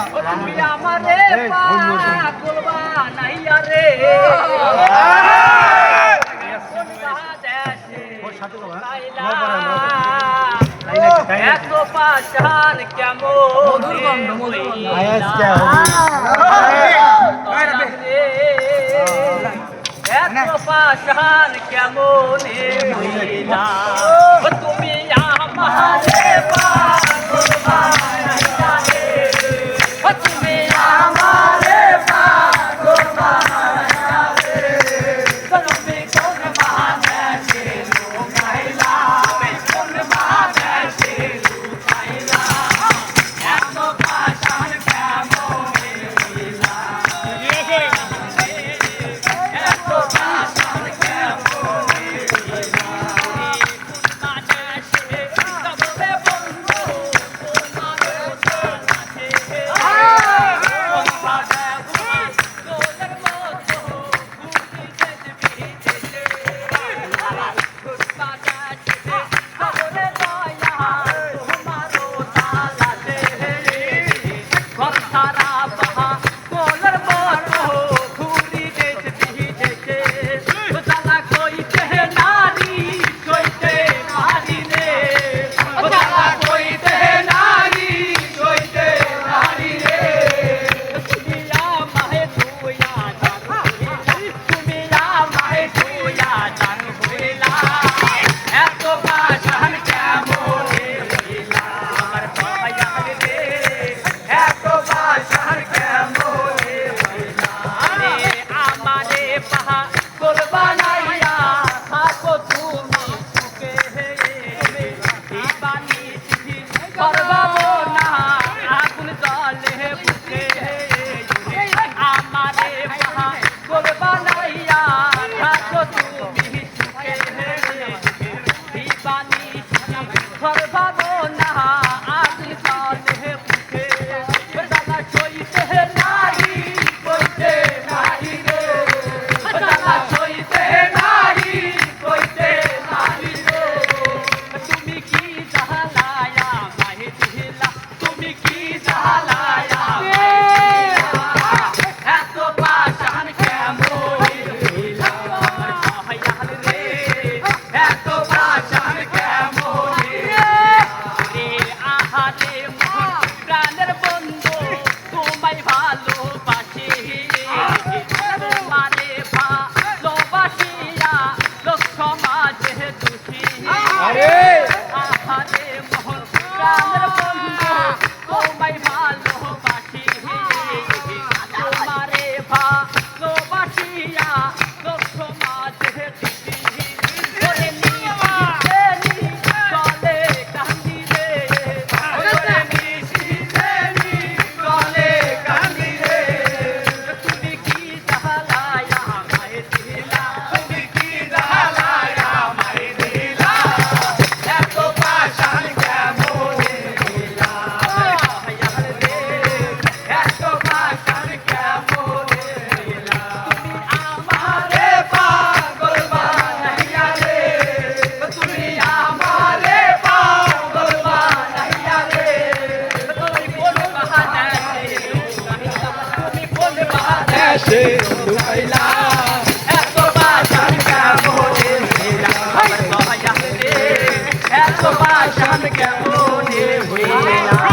তুমি আমারে পাগল বানাইয়া রে এত পাশান কেমন এত পাশান কেমন তুমি আমারে পাগল বানাইয়া রে তুমি আমারে পাগল বানাইয়া রে তুমি কোন বানাইছে লুকাইলা কোন বানাইছে লুকাইলা এত পাশান কেমন হইলা এত পাশান কেমন হইলা বানাইছে তবে বন্ধু সে লুকাইলা এত পাশান কেমন হইলা এত পাশান কেমন হইলা